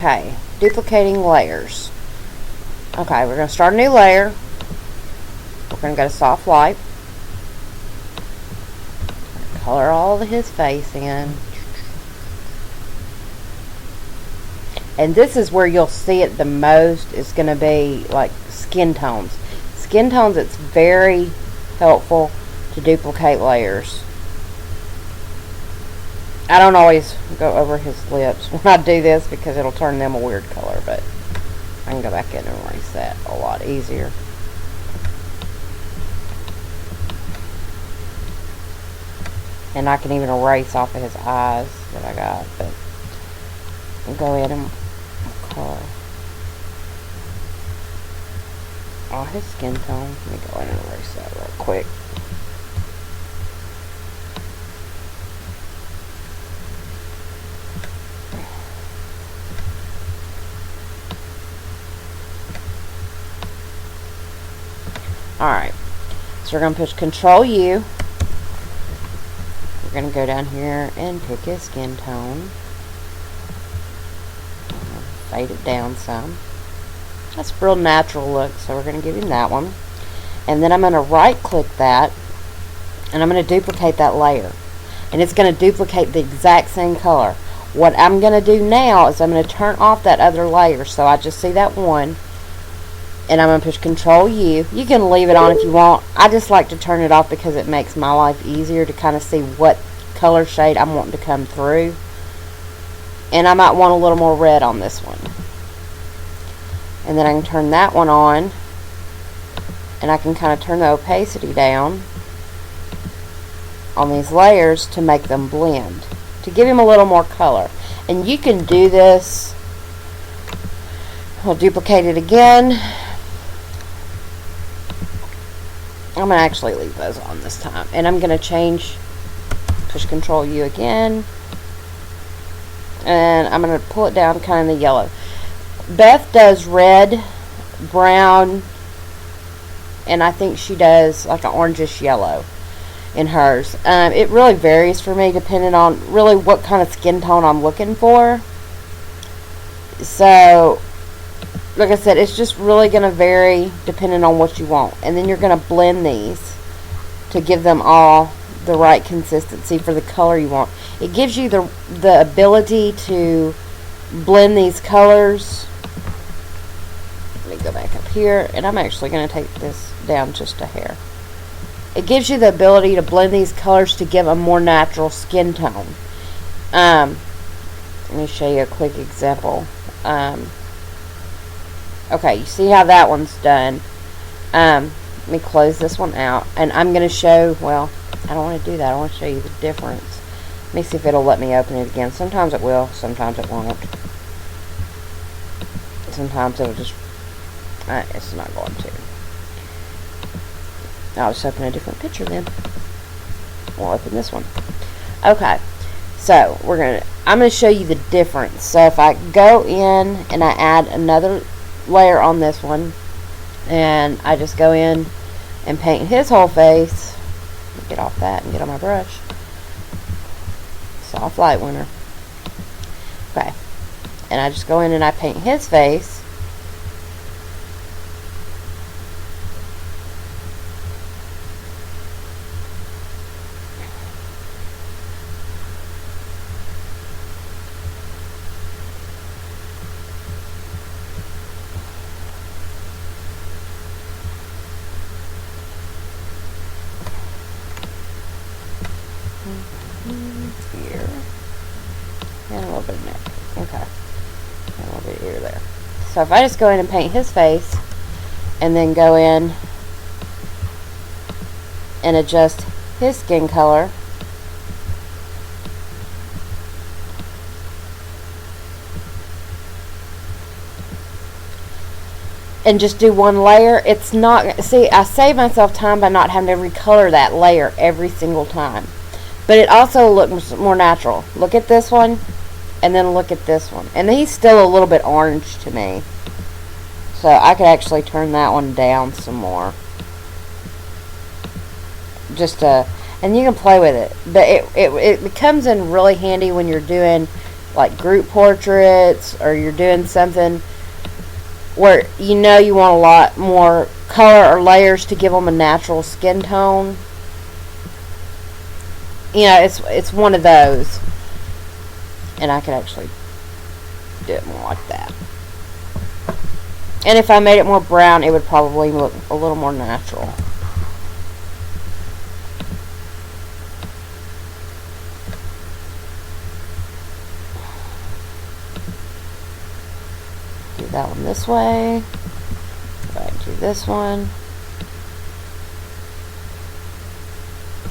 Okay, duplicating layers. Okay, we're going to start a new layer. We're going to go to soft light. Color all of his face in. And this is where you'll see it the most. It's going to be like skin tones. Skin tones, it's very helpful to duplicate layers. I don't always go over his lips when I do this because it'll turn them a weird color, but I can go back in and erase that a lot easier. And I can even erase off of his eyes that I got, but I'll go in and color all his skin tone. Let me go in and erase that real quick. Alright, so we're going to push Control U. We're going to go down here and pick his skin tone. Fade it down some. That's a real natural look, so we're going to give him that one. And then I'm going to right click that, and I'm going to duplicate that layer. And it's going to duplicate the exact same color. What I'm going to do now is I'm going to turn off that other layer, so I just see that one. And I'm going to push Control U. You can leave it on if you want. I just like to turn it off because it makes my life easier to kind of see what color shade I'm wanting to come through. And I might want a little more red on this one. And then I can turn that one on. And I can kind of turn the opacity down on these layers to make them blend. To give them a little more color. And you can do this. I'll duplicate it again. I'm going to actually leave those on this time. And I'm going to change, push Control U again. And I'm going to pull it down kind of the yellow. Beth does red, brown, and I think she does like an orangish yellow in hers. It really varies for me depending on really what kind of skin tone I'm looking for. So, like I said, it's just really going to vary depending on what you want. And then you're going to blend these to give them all the right consistency for the color you want. It gives you the ability to blend these colors. Let me go back up here, and I'm actually going to take this down just a hair. It gives you the ability to blend these colors to give a more natural skin tone. Let me show you a quick example. Okay, you see how that one's done. Let me close this one out. And I'm going to show, well, I don't want to do that. I want to show you the difference. Let me see if it'll let me open it again. Sometimes it will, sometimes it won't. Sometimes it'll just, it's not going to. I'll just open a different picture then. We'll open this one. Okay, so I'm going to show you the difference. So if I go in and I add another layer on this one, and I just go in and paint his whole face. Get off that and get on my brush. Soft light winner. Okay, and I just go in and I paint his face. Here and a little bit of neck. Okay, and a little bit of ear there. So if I just go in and paint his face and then go in and adjust his skin color, and just do one layer, it's not, see, I save myself time by not having to recolor that layer every single time. But it also looks more natural. Look at this one, and then look at this one. And he's still a little bit orange to me. So I could actually turn that one down some more. Just to, and you can play with it. But it comes in really handy when you're doing like group portraits, or you're doing something where you know you want a lot more color or layers to give them a natural skin tone. You know, it's one of those. And I could actually do it more like that. And if I made it more brown, it would probably look a little more natural. Do that one this way. Go ahead and do this one.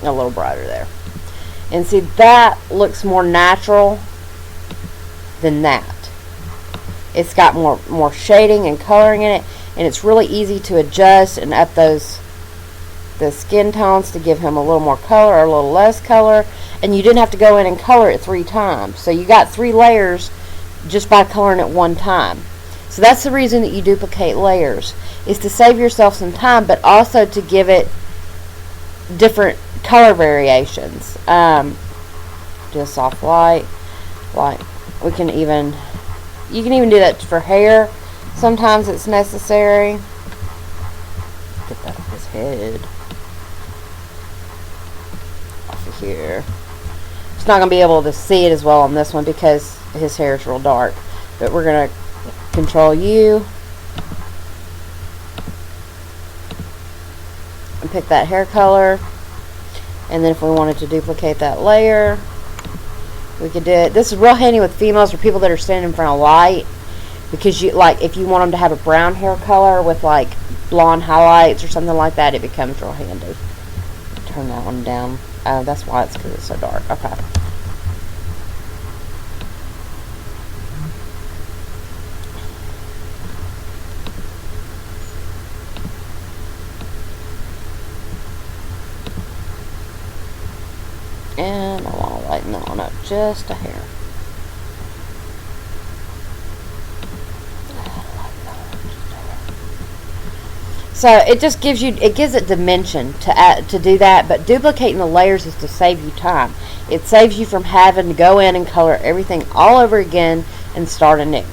A little brighter there. And see, that looks more natural than that. It's got more shading and coloring in it, and it's really easy to adjust and up the skin tones to give him a little more color or a little less color. And you didn't have to go in and color it 3 times. So you got 3 layers just by coloring it 1 time. So that's the reason that you duplicate layers, is to save yourself some time, but also to give it different color variations. Do a soft white. You can even do that for hair. Sometimes it's necessary. Get that off his head. Off of here. It's not going to be able to see it as well on this one because his hair is real dark. But we're going to control you. And pick that hair color. And then if we wanted to duplicate that layer, we could do it. This is real handy with females or people that are standing in front of light, because you, like, if you want them to have a brown hair color with like blonde highlights or something like that, it becomes real handy. Turn that one down. That's why it's, because it's so dark. Okay. And I want to lighten that one up just a hair. So it just gives it dimension to do that, but duplicating the layers is to save you time. It saves you from having to go in and color everything all over again and start anew.